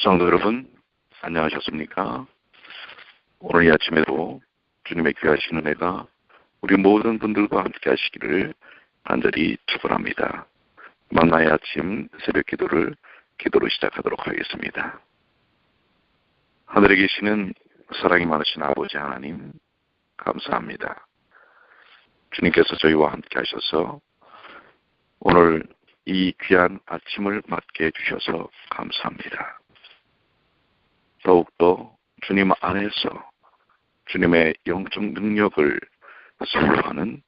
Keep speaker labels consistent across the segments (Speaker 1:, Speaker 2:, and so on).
Speaker 1: 성도 여러분, 안녕하셨습니까? 오늘 이 아침에도 주님의 귀하신 은혜가 우리 모든 분들과 함께 하시기를 간절히 축원합니다. 만나의 아침 새벽 기도를 기도로 시작하도록 하겠습니다. 하늘에 계시는 사랑이 많으신 아버지 하나님, 감사합니다. 주님께서 저희와 함께 하셔서 오늘 이 귀한 아침을 맞게 해주셔서 감사합니다. 더욱더 주님 안에서 주님의 영적 능력을 소유하는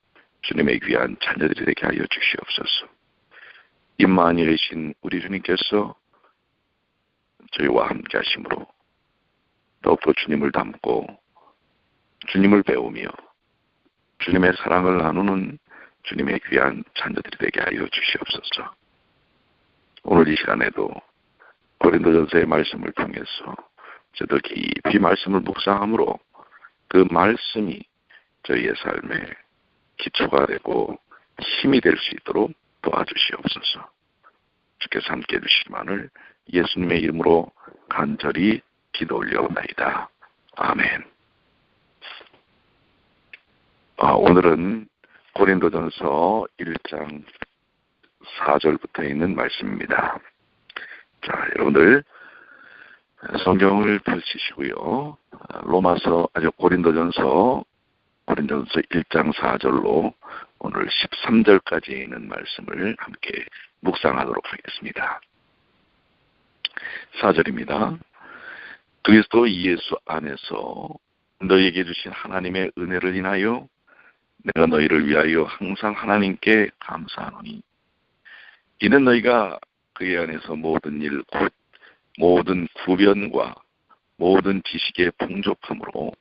Speaker 1: 주님의 귀한 자녀들이 되게 하여 주시옵소서. 임마누엘이신 우리 주님께서 저희와 함께 하심으로 더욱더 주님을 닮고 주님을 배우며 주님의 사랑을 나누는 주님의 귀한 자녀들이 되게 하여 주시옵소서. 오늘 이 시간에도 고린도전서의 말씀을 통해서 저도 깊이 말씀을 묵상함으로 그 말씀이 저희의 삶에 기초가 되고 힘이 될 수 있도록 도와주시옵소서. 주께서 함께 해주시기만을 예수님의 이름으로 간절히 기도 올려옵나이다. 아멘. 오늘은 고린도전서 1장 4절부터 있는 말씀입니다. 자, 여러분들 성경을 펼치시고요. 고린도전서 1장 4절로 오늘 13절까지 있는 말씀을 함께 묵상하도록 하겠습니다. 4절입니다. 그리스도 예수 안에서 너희에게 주신 하나님의 은혜를 인하여 내가 너희를 위하여 항상 하나님께 감사하노니 이는 너희가 그의 안에서 모든 일 곧 모든 구변과 모든 지식의 풍족함으로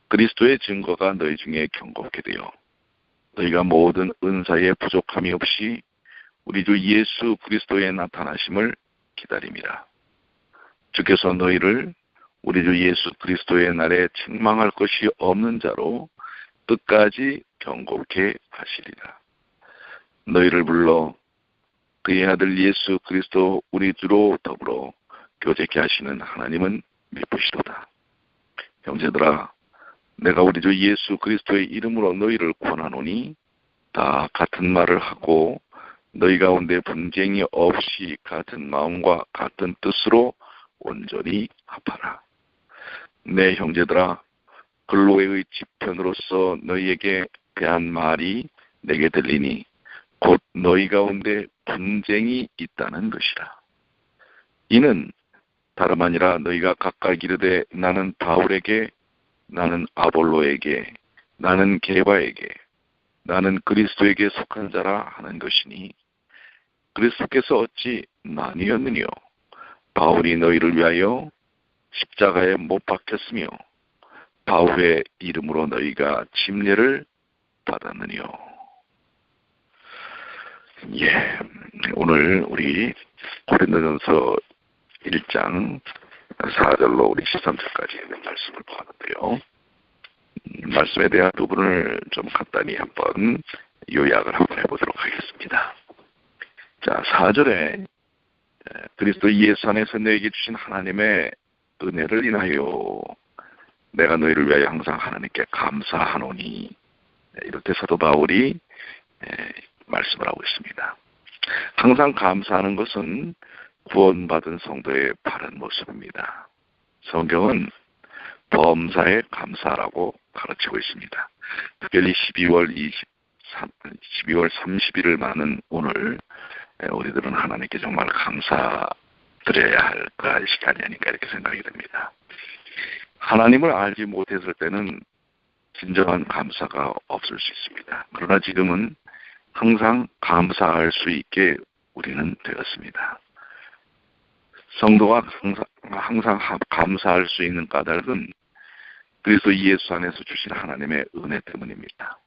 Speaker 1: 그리스도의 증거가 너희 중에 경고케 되어 너희가 모든 은사의 부족함이 없이 우리 주 예수 그리스도의 나타나심을 기다립니다. 주께서 너희를 우리 주 예수 그리스도의 날에 책망할 것이 없는 자로 끝까지 경고케 하시리라. 너희를 불러 그의 아들 예수 그리스도 우리 주로 더불어 교제케 하시는 하나님은 미쁘시도다. 형제들아, 내가 우리 주 예수 그리스도의 이름으로 너희를 권하노니 다 같은 말을 하고 너희 가운데 분쟁이 없이 같은 마음과 같은 뜻으로 온전히 합하라. 내 형제들아, 글로에의 지편으로서 너희에게 대한 말이 내게 들리니 곧 너희 가운데 분쟁이 있다는 것이라. 이는 다름 아니라 너희가 각각 이르되 나는 바울에게, 나는 아볼로에게, 나는 게바에게, 나는 그리스도에게 속한 자라 하는 것이니 그리스도께서 어찌 나뉘었느뇨? 바울이 너희를 위하여 십자가에 못 박혔으며 바울의 이름으로 너희가 침례를 받았느뇨? 오늘 우리 고린도전서 1장 4절로 우리 13절까지 있는 말씀을 보았는데요. 말씀에 대한 부분을 좀 간단히 한번 요약을 한번 해보도록 하겠습니다. 자, 4절에 그리스도 예수 안에서 너에게 주신 하나님의 은혜를 인하여 내가 너희를 위하여 항상 하나님께 감사하노니, 이렇게 사도 바울이 말씀을 하고 있습니다. 항상 감사하는 것은 구원받은 성도의 바른 모습입니다. 성경은 범사에 감사라고 가르치고 있습니다. 특별히 12월 30일을 맞는 오늘 우리들은 하나님께 정말 감사드려야 할 그럴 시간이 아닌가 이렇게 생각이 듭니다. 하나님을 알지 못했을 때는 진정한 감사가 없을 수 있습니다. 그러나 지금은 항상 감사할 수 있게 우리는 되었습니다. 성도가 항상 감사할 수 있는 까닭은 그리스도 예수 안에서 주신 하나님의 은혜 때문입니다.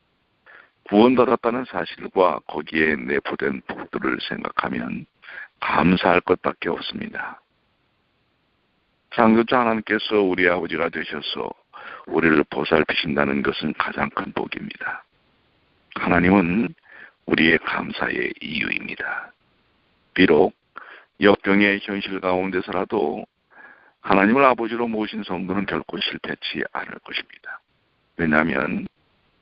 Speaker 1: 구원받았다는 사실과 거기에 내포된 복들을 생각하면 감사할 것밖에 없습니다. 창조자 하나님께서 우리 아버지가 되셔서 우리를 보살피신다는 것은 가장 큰 복입니다. 하나님은 우리의 감사의 이유입니다. 비록 역경의 현실 가운데서라도 하나님을 아버지로 모신 성도는 결코 실패치 않을 것입니다. 왜냐하면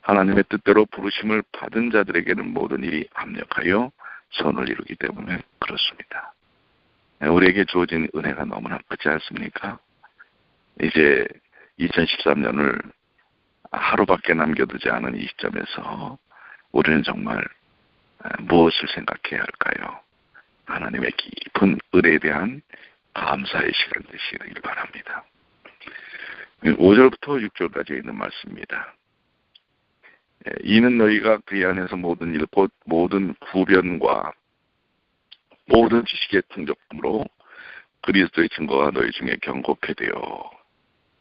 Speaker 1: 하나님의 뜻대로 부르심을 받은 자들에게는 모든 일이 합력하여 선을 이루기 때문에 그렇습니다. 우리에게 주어진 은혜가 너무나 크지 않습니까? 이제 2013년을 하루밖에 남겨두지 않은 이 시점에서 우리는 정말 무엇을 생각해야 할까요? 하나님의 깊은 은혜에 대한 감사의 시간 되시길 바랍니다. 5절부터 6절까지 있는 말씀입니다. 이는 너희가 그의 안에서 모든 일 곧 모든 구변과 모든 지식의 풍족함으로 그리스도의 증거가 너희 중에 경고케 되어.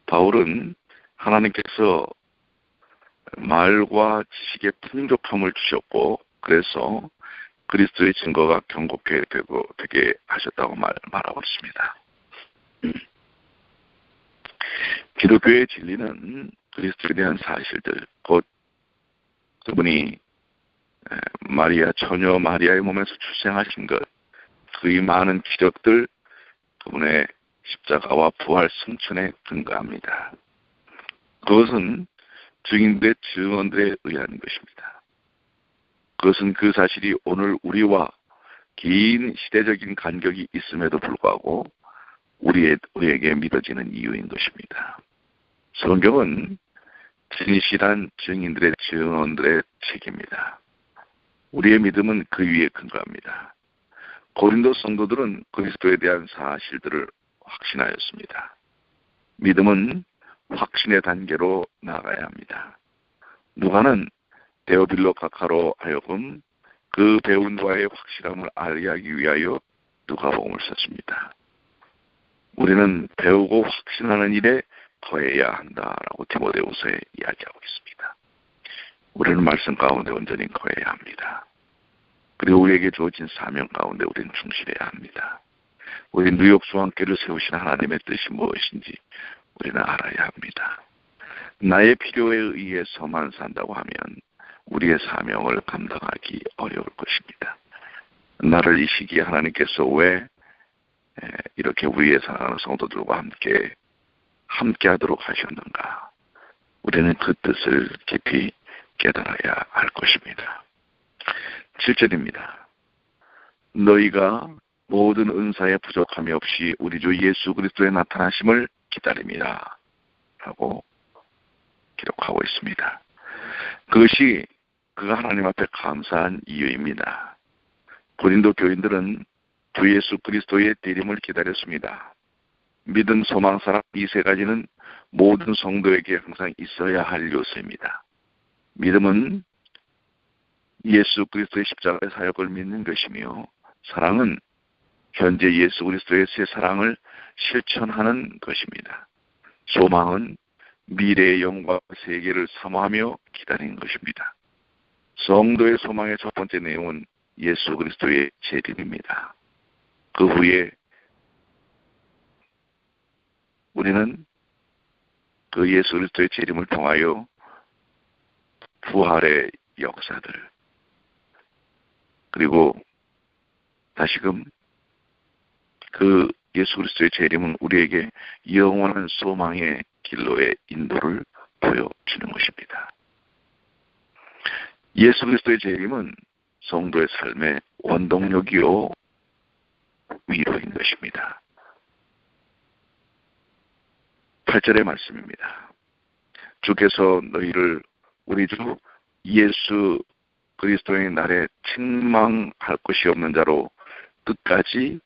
Speaker 1: 바울은 하나님께서 말과 지식의 풍족함을 주셨고 그래서 그리스도의 증거가 경고케 되게 하셨다고 말하고 있습니다. 기독교의 진리는 그리스도에 대한 사실들, 곧 그분이 처녀 마리아의 몸에서 출생하신 것, 그의 많은 기적들, 그분의 십자가와 부활 승천에 근거합니다. 그것은 증인들의 증언들에 의한 것입니다. 그것은 그 사실이 오늘 우리와 긴 시대적인 간격이 있음에도 불구하고 우리에게 믿어지는 이유인 것입니다. 성경은 진실한 증인들의 증언들의 책입니다. 우리의 믿음은 그 위에 근거합니다. 고린도 성도들은 그리스도에 대한 사실들을 확신하였습니다. 믿음은 확신의 단계로 나아가야 합니다. 누가는 데오빌로 각하로 하여금 그 배운 바의 확실함을 알게 하기 위하여 누가복음을 썼습니다. 우리는 배우고 확신하는 일에 더해야 한다라고 디모데후서에 이야기하고 있습니다. 우리는 말씀 가운데 온전히 거해야 합니다. 그리고 우리에게 주어진 사명 가운데 우리는 충실해야 합니다. 우리 뉴욕 수왕교를 세우신 하나님의 뜻이 무엇인지 우리는 알아야 합니다. 나의 필요에 의해서만 산다고 하면 우리의 사명을 감당하기 어려울 것입니다. 나를 이 시기에 하나님께서 왜 이렇게 우리의 사랑하는 성도들과 함께 하도록 하셨는가? 우리는 그 뜻을 깊이 깨달아야 할 것입니다. 7절입니다. 너희가 모든 은사에 부족함이 없이 우리 주 예수 그리스도의 나타나심을 기다립니다. 라고 기록하고 있습니다. 그것이 그가 하나님 앞에 감사한 이유입니다. 고린도 교인들은 주 예수 그리스도의 대림을 기다렸습니다. 믿음, 소망, 사랑 이 세 가지는 모든 성도에게 항상 있어야 할 요소입니다. 믿음은 예수 그리스도의 십자가의 사역을 믿는 것이며 사랑은 현재 예수 그리스도의 새 사랑을 실천하는 것입니다. 소망은 미래의 영광 세계를 사모하며 기다리는 것입니다. 성도의 소망의 첫 번째 내용은 예수 그리스도의 재림입니다. 그 후에 우리는 그 예수 그리스도의 재림을 통하여 부활의 역사들 그리고 다시금 그 예수 그리스도의 재림은 우리에게 영원한 소망의 길로의 인도를 보여주는 것입니다. 예수 그리스도의 재림은 성도의 삶의 원동력이요 위로인 것입니다. 8절의 말씀입니다. 주께서 너희를 우리 주 예수 그리스도의 날에 책망할 것이 없는 자로 끝까지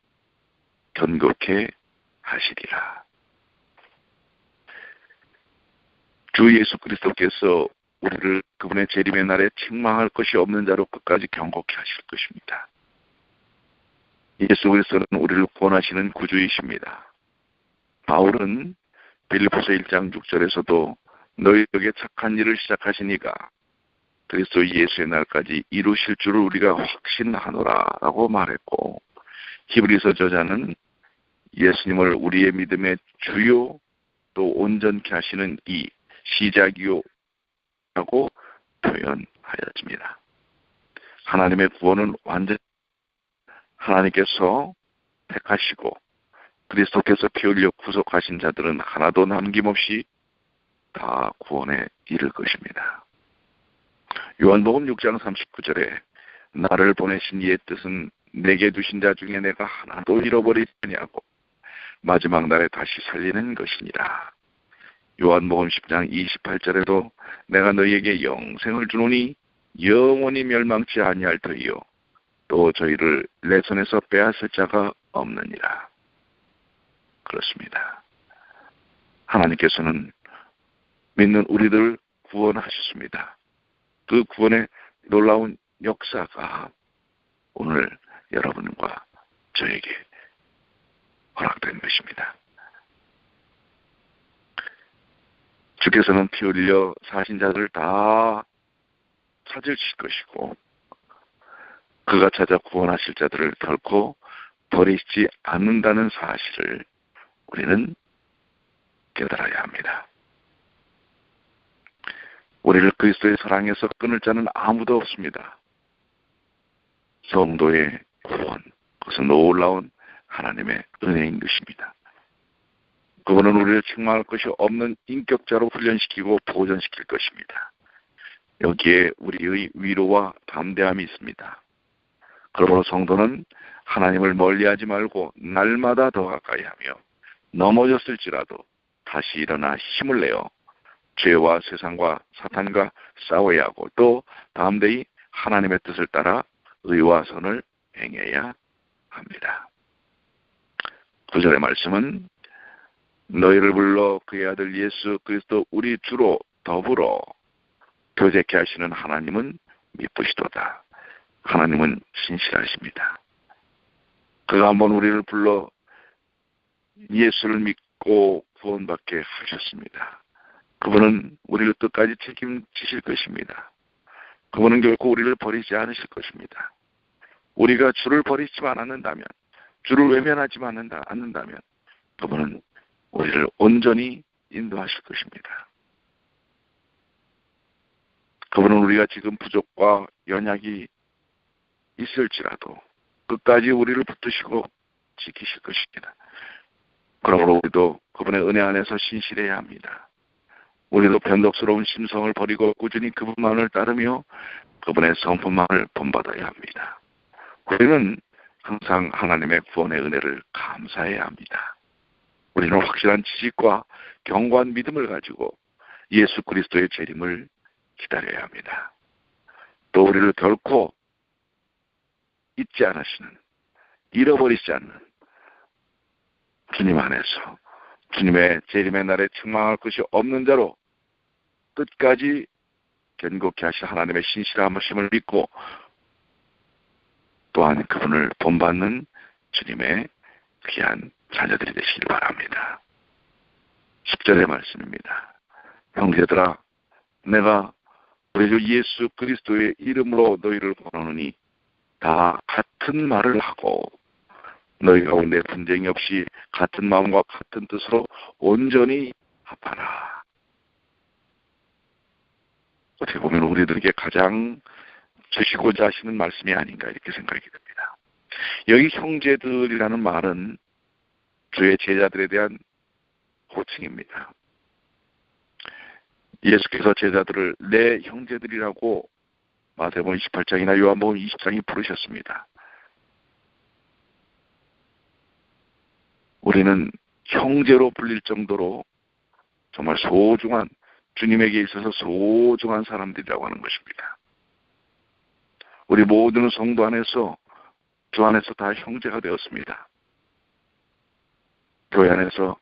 Speaker 1: 견고케 하시리라. 주 예수 그리스도께서 우리를 그분의 재림의 날에 책망할 것이 없는 자로 끝까지 견고케 하실 것입니다. 예수 그리스도는 우리를 구원하시는 구주이십니다. 바울은 빌립보서 1장 6절에서도 너희에게 착한 일을 시작하시니가 그리스도 예수의 날까지 이루실 줄을 우리가 확신하노라 라고 말했고, 히브리서 저자는 예수님을 우리의 믿음의 주요 또 온전케 하시는 이 시작이요 라고 표현하였습니다. 하나님의 구원은 완전 하나님께서 택하시고 그리스도께서 피 흘려 구속하신 자들은 하나도 남김없이 다 구원에 이를 것입니다. 요한복음 6장 39절에 나를 보내신 이의 뜻은 내게 두신 자 중에 내가 하나도 잃어버리지 아니하고 마지막 날에 다시 살리는 것이니라. 요한복음 10장 28절에도 내가 너희에게 영생을 주노니 영원히 멸망치 아니할 터이요 또 저희를 내 손에서 빼앗을 자가 없느니라. 그렇습니다. 하나님께서는 믿는 우리들을 구원하셨습니다. 그 구원의 놀라운 역사가 오늘 여러분과 저에게 허락된 것입니다. 주께서는 피 흘려 사신 자들을 다 찾으실 것이고 그가 찾아 구원하실 자들을 결코 버리지 않는다는 사실을 우리는 깨달아야 합니다. 우리를 그리스도의 사랑에서 끊을 자는 아무도 없습니다. 성도의 구원, 그것은 놀라운 하나님의 은혜인 것입니다. 그분은 우리를 책망할 것이 없는 인격자로 훈련시키고 보존시킬 것입니다. 여기에 우리의 위로와 담대함이 있습니다. 그러므로 성도는 하나님을 멀리하지 말고 날마다 더 가까이하며 넘어졌을지라도 다시 일어나 힘을 내어 죄와 세상과 사탄과 싸워야 하고 또 담대히 하나님의 뜻을 따라 의와 선을 행해야 합니다. 9절의 말씀은 너희를 불러 그의 아들 예수 그리스도 우리 주로 더불어 교제케 하시는 하나님은 미쁘시도다. 하나님은 신실하십니다. 그가 한번 우리를 불러 예수를 믿고 구원받게 하셨습니다. 그분은 우리를 끝까지 책임지실 것입니다. 그분은 결코 우리를 버리지 않으실 것입니다. 우리가 주를 버리지만 않는다면, 주를 외면하지 않는다면 그분은 우리를 온전히 인도하실 것입니다. 그분은 우리가 지금 부족과 연약이 있을지라도 끝까지 우리를 붙드시고 지키실 것입니다. 그러므로 우리도 그분의 은혜 안에서 신실해야 합니다. 우리도 변덕스러운 심성을 버리고 꾸준히 그분만을 따르며 그분의 성품만을 본받아야 합니다. 우리는 항상 하나님의 구원의 은혜를 감사해야 합니다. 우리는 확실한 지식과 견고한 믿음을 가지고 예수 그리스도의 재림을 기다려야 합니다. 또 우리를 결코 잊지 않으시는, 잃어버리지 않는 주님 안에서 주님의 재림의 날에 책망할 것이 없는 자로 끝까지 견고케 하실 하나님의 신실하심을 믿고 또한 그분을 본받는 주님의 귀한 자녀들이 되시길 바랍니다. 10절의 말씀입니다. 형제들아, 내가 우리 주 예수 그리스도의 이름으로 너희를 권하노니 다 같은 말을 하고 너희 가운데 분쟁이 없이 같은 마음과 같은 뜻으로 온전히 합하라. 어떻게 보면 우리들에게 가장 주시고자 하시는 말씀이 아닌가 이렇게 생각이 듭니다. 여기 형제들이라는 말은 주의 제자들에 대한 호칭입니다. 예수께서 제자들을 내 형제들이라고 마태복음 28장이나 요한복음 20장이 부르셨습니다. 우리는 형제로 불릴 정도로 정말 소중한, 주님에게 있어서 소중한 사람들이라고 하는 것입니다. 우리 모든 성도 안에서, 주 안에서 다 형제가 되었습니다. 교회 안에서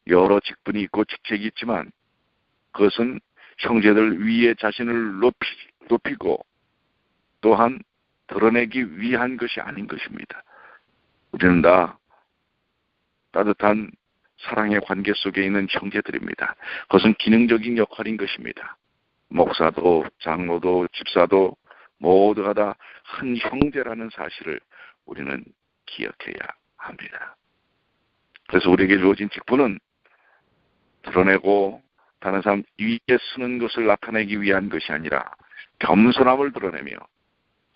Speaker 1: 여러 직분이 있고 직책이 있지만 그것은 형제들 위에 자신을 높이고 또한 드러내기 위한 것이 아닌 것입니다. 우리는 다 따뜻한 사랑의 관계 속에 있는 형제들입니다. 그것은 기능적인 역할인 것입니다. 목사도 장로도 집사도 모두가 다 한 형제라는 사실을 우리는 기억해야 합니다. 그래서 우리에게 주어진 직분은 드러내고 다른 사람 위에 쓰는 것을 나타내기 위한 것이 아니라 겸손함을 드러내며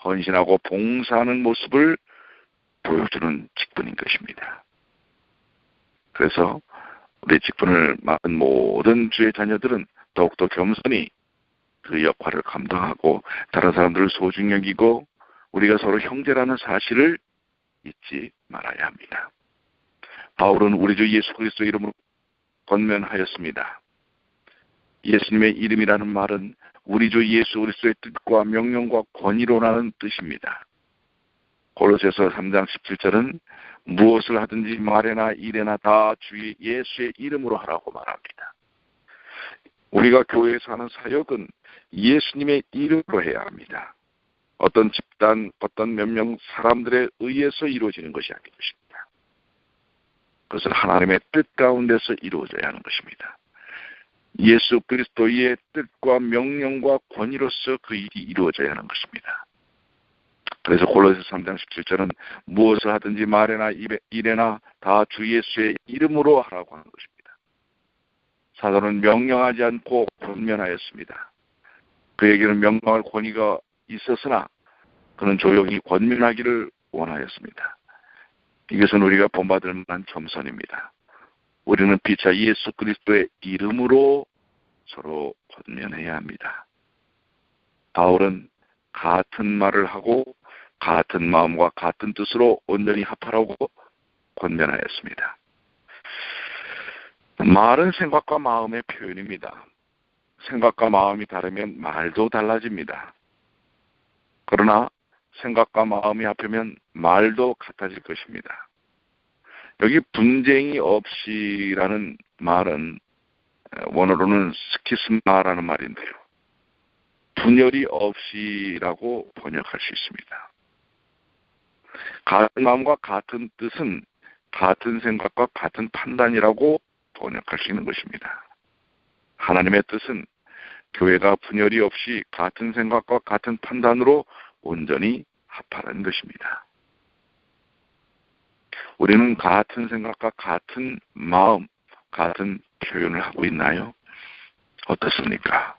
Speaker 1: 헌신하고 봉사하는 모습을 보여주는 직분인 것입니다. 그래서 우리 직분을 맡은 모든 주의 자녀들은 더욱더 겸손히 그 역할을 감당하고 다른 사람들을 소중히 여기고 우리가 서로 형제라는 사실을 잊지 말아야 합니다. 바울은 우리 주 예수 그리스도 이름으로 권면하였습니다. 예수님의 이름이라는 말은 우리 주 예수 그리스도의 뜻과 명령과 권위로라는 뜻입니다. 골로새서 3장 17절은 무엇을 하든지 말에나 일에나 다 주 예수의 이름으로 하라고 말합니다. 우리가 교회에서 하는 사역은 예수님의 이름으로 해야 합니다. 어떤 집단, 어떤 몇 명 사람들에 의해서 이루어지는 것이 아닌 것입니다. 그것은 하나님의 뜻 가운데서 이루어져야 하는 것입니다. 예수 그리스도의 뜻과 명령과 권위로서 그 일이 이루어져야 하는 것입니다. 그래서 골로새 3장 17절은 무엇을 하든지 말에나 일에나 다 주 예수의 이름으로 하라고 하는 것입니다. 사도는 명령하지 않고 권면하였습니다. 그에게는 명령할 권위가 있었으나 그는 조용히 권면하기를 원하였습니다. 이것은 우리가 본받을 만한 겸손입니다. 우리는 피차 예수 그리스도의 이름으로 서로 권면해야 합니다. 바울은 같은 말을 하고 같은 마음과 같은 뜻으로 온전히 합하라고 권면하였습니다. 말은 생각과 마음의 표현입니다. 생각과 마음이 다르면 말도 달라집니다. 그러나 생각과 마음이 합하면 말도 같아질 것입니다. 여기 분쟁이 없이라는 말은 원어로는 스키스마라는 말인데요. 분열이 없이라고 번역할 수 있습니다. 같은 마음과 같은 뜻은 같은 생각과 같은 판단이라고 번역할 수 있는 것입니다. 하나님의 뜻은 교회가 분열이 없이 같은 생각과 같은 판단으로 온전히 합하라는 것입니다. 우리는 같은 생각과 같은 마음, 같은 표현을 하고 있나요? 어떻습니까?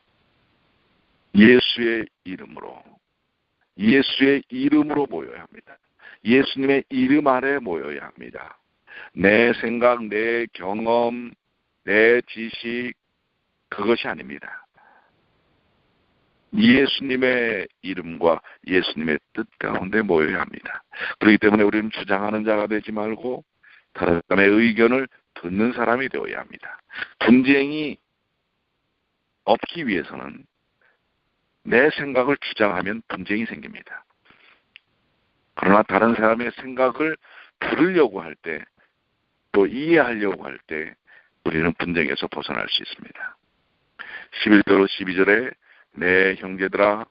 Speaker 1: 예수의 이름으로 모여야 합니다. 예수님의 이름 아래 모여야 합니다. 내 생각, 내 경험, 내 지식, 그것이 아닙니다. 예수님의 이름과 예수님의 뜻 가운데 모여야 합니다. 그렇기 때문에 우리는 주장하는 자가 되지 말고 다른 사람의 의견을 듣는 사람이 되어야 합니다. 분쟁이 없기 위해서는 내 생각을 주장하면 분쟁이 생깁니다. 그러나 다른 사람의 생각을 들으려고 할 때, 또 이해하려고 할 때 우리는 분쟁에서 벗어날 수 있습니다. 11절 12절에 내 형제들아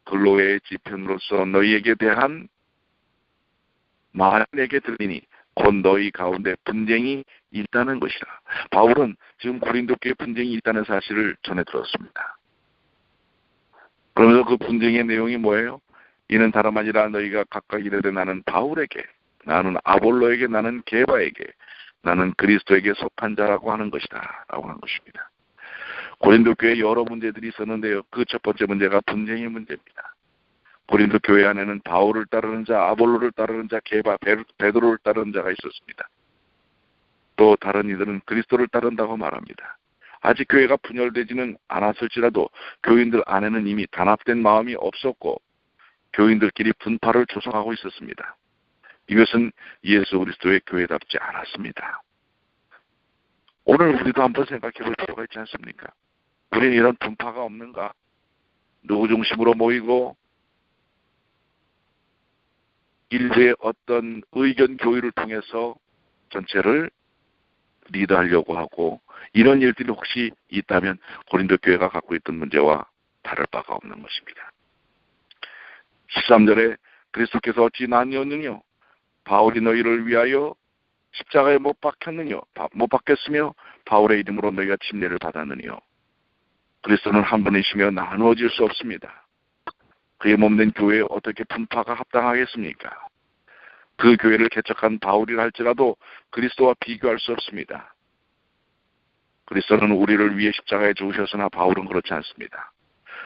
Speaker 1: 근로의 지편으로서 너희에게 대한 말을 내게 들리니 곧 너희 가운데 분쟁이 있다는 것이라. 바울은 지금 고린도 교회에 분쟁이 있다는 사실을 전해 들었습니다. 그러면서 그 분쟁의 내용이 뭐예요? 이는 다름 아니라 너희가 각각 이르되 나는 바울에게, 나는 아볼로에게, 나는 게바에게, 나는 그리스도에게 속한 자라고 하는 것이다 라고 하는 것입니다. 고린도 교회에 여러 문제들이 있었는데요. 그 첫 번째 문제가 분쟁의 문제입니다. 고린도 교회 안에는 바울을 따르는 자, 아볼로를 따르는 자, 게바, 베드로를 따르는 자가 있었습니다. 또 다른 이들은 그리스도를 따른다고 말합니다. 아직 교회가 분열되지는 않았을지라도 교인들 안에는 이미 단합된 마음이 없었고 교인들끼리 분파를 조성하고 있었습니다. 이것은 예수 그리스도의 교회답지 않았습니다. 오늘 우리도 한번 생각해 볼 필요가 있지 않습니까? 우리는 이런 분파가 없는가? 누구 중심으로 모이고 일부의 어떤 의견 교류를 통해서 전체를 리드하려고 하고 이런 일들이 혹시 있다면 고린도 교회가 갖고 있던 문제와 다를 바가 없는 것입니다. 13절에 그리스도께서 어찌 나뉘었느냐? 바울이 너희를 위하여 십자가에 못 박혔으며 바울의 이름으로 너희가 침례를 받았느냐? 그리스도는 한 분이시며 나누어질 수 없습니다. 그의 몸된 교회에 어떻게 분파가 합당하겠습니까? 그 교회를 개척한 바울이라 할지라도 그리스도와 비교할 수 없습니다. 그리스도는 우리를 위해 십자가에 죽으셨으나 바울은 그렇지 않습니다.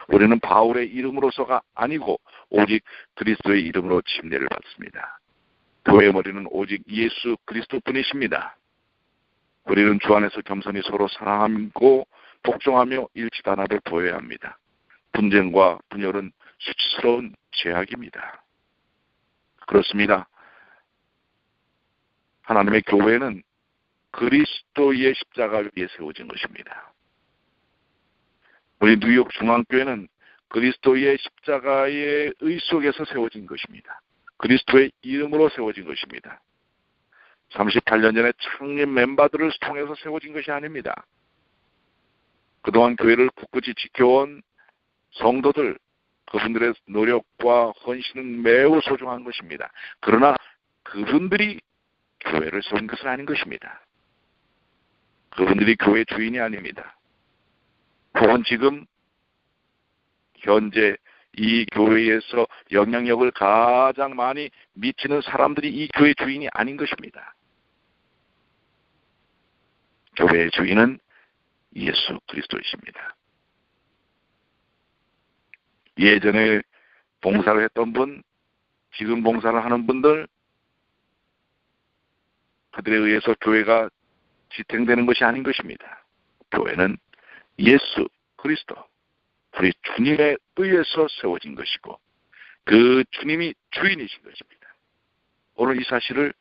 Speaker 1: 우리는 바울의 이름으로서가 아니고 오직 그리스도의 이름으로 침례를 받습니다. 교회의 머리는 오직 예수 그리스도뿐이십니다. 우리는 주 안에서 겸손히 서로 사랑하고 복종하며 일치단합을 보여야 합니다. 분쟁과 분열은 수치스러운 죄악입니다. 그렇습니다. 하나님의 교회는 그리스도의 십자가 위에 세워진 것입니다. 우리 뉴욕 중앙교회는 그리스도의 십자가의 의 속에서 세워진 것입니다. 그리스도의 이름으로 세워진 것입니다. 38년 전에 창립 멤버들을 통해서 세워진 것이 아닙니다. 그동안 교회를 굳건히 지켜온 성도들, 그분들의 노력과 헌신은 매우 소중한 것입니다. 그러나 그분들이 교회를 세운 것은 아닌 것입니다. 그분들이 교회 주인이 아닙니다. 혹은 지금 현재 이 교회에서 영향력을 가장 많이 미치는 사람들이 이 교회 주인이 아닌 것입니다. 교회의 주인은 예수 그리스도이십니다. 예전에 봉사를 했던 분, 지금 봉사를 하는 분들, 그들에 의해서 교회가 지탱되는 것이 아닌 것입니다. 교회는 예수 그리스도, 우리 주님에 의해서 세워진 것이고 그 주님이 주인이신 것입니다. 오늘 이 사실을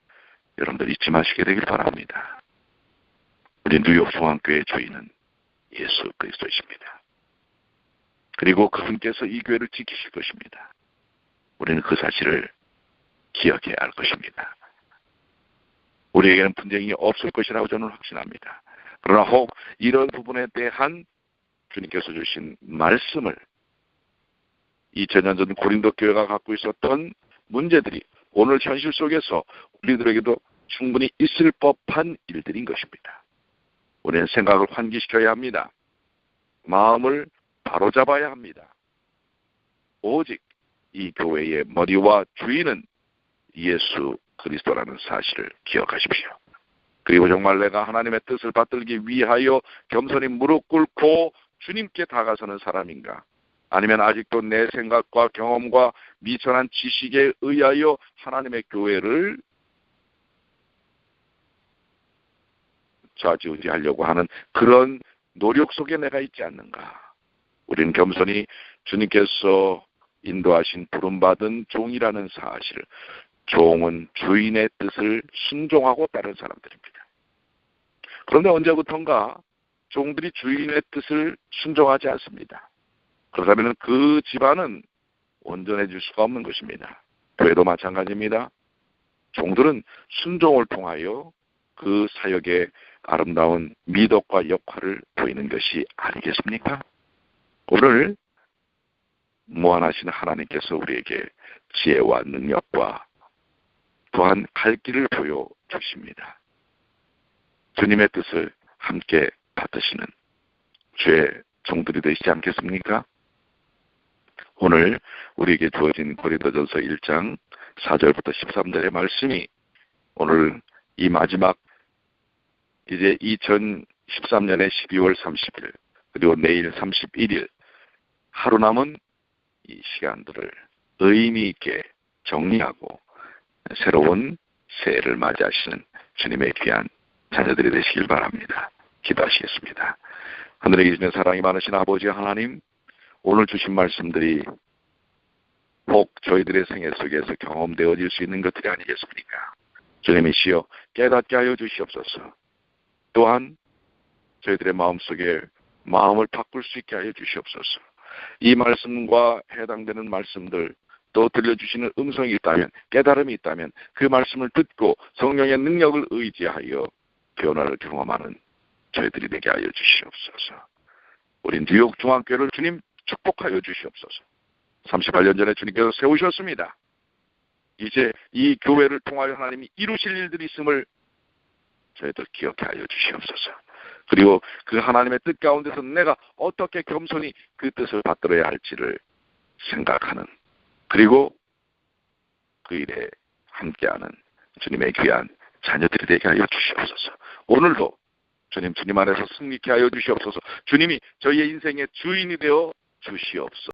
Speaker 1: 여러분들 잊지 마시게 되길 바랍니다. 우리 뉴욕 중앙교회의 주인은 예수 그리스도이십니다. 그리고 그분께서 이 교회를 지키실 것입니다. 우리는 그 사실을 기억해야 할 것입니다. 우리에게는 분쟁이 없을 것이라고 저는 확신합니다. 그러나 혹 이런 부분에 대한 주님께서 주신 말씀을 2000년 전 고린도 교회가 갖고 있었던 문제들이 오늘 현실 속에서 우리들에게도 충분히 있을 법한 일들인 것입니다. 우리는 생각을 환기시켜야 합니다. 마음을 바로잡아야 합니다. 오직 이 교회의 머리와 주인은 예수 그리스도라는 사실을 기억하십시오. 그리고 정말 내가 하나님의 뜻을 받들기 위하여 겸손히 무릎 꿇고 주님께 다가서는 사람인가? 아니면 아직도 내 생각과 경험과 미천한 지식에 의하여 하나님의 교회를 좌지우지하려고 하는 그런 노력 속에 내가 있지 않는가? 우리는 겸손히 주님께서 인도하신 부름받은 종이라는 사실을, 종은 주인의 뜻을 순종하고 따른 사람들입니다. 그런데 언제부턴가 종들이 주인의 뜻을 순종하지 않습니다. 그렇다면 그 집안은 온전해질 수가 없는 것입니다. 교회도 마찬가지입니다. 종들은 순종을 통하여 그 사역의 아름다운 미덕과 역할을 보이는 것이 아니겠습니까? 오늘 무한하신 하나님께서 우리에게 지혜와 능력과 또한 갈 길을 보여주십니다. 주님의 뜻을 함께 받으시는 주의 종들이 되시지 않겠습니까? 오늘 우리에게 주어진 고린도전서 1장 4절부터 13절의 말씀이 오늘 이 마지막 이제 2013년의 12월 30일 그리고 내일 31일 하루 남은 이 시간들을 의미 있게 정리하고 새로운 새해를 맞이하시는 주님의 귀한 자녀들이 되시길 바랍니다. 기도하시겠습니다. 하늘에 계시는 사랑이 많으신 아버지 하나님, 오늘 주신 말씀들이 혹 저희들의 생애 속에서 경험되어질 수 있는 것들이 아니겠습니까? 주님이시여 깨닫게 하여 주시옵소서. 또한 저희들의 마음속에 마음을 바꿀 수 있게 하여 주시옵소서. 이 말씀과 해당되는 말씀들 또 들려주시는 음성이 있다면, 깨달음이 있다면 그 말씀을 듣고 성령의 능력을 의지하여 변화를 경험하는 저희들이 되게 하여 주시옵소서. 우리 뉴욕 중앙교회를 주님 축복하여 주시옵소서. 38년 전에 주님께서 세우셨습니다. 이제 이 교회를 통하여 하나님이 이루실 일들이 있음을 저희들 기억해 하여 주시옵소서. 그리고 그 하나님의 뜻 가운데서 내가 어떻게 겸손히 그 뜻을 받들어야 할지를 생각하는, 그리고 그 일에 함께하는 주님의 귀한 자녀들이 되게 하여 주시옵소서. 오늘도 주님 안에서 승리케 하여 주시옵소서. 주님이 저희의 인생의 주인이 되어 주시옵소서.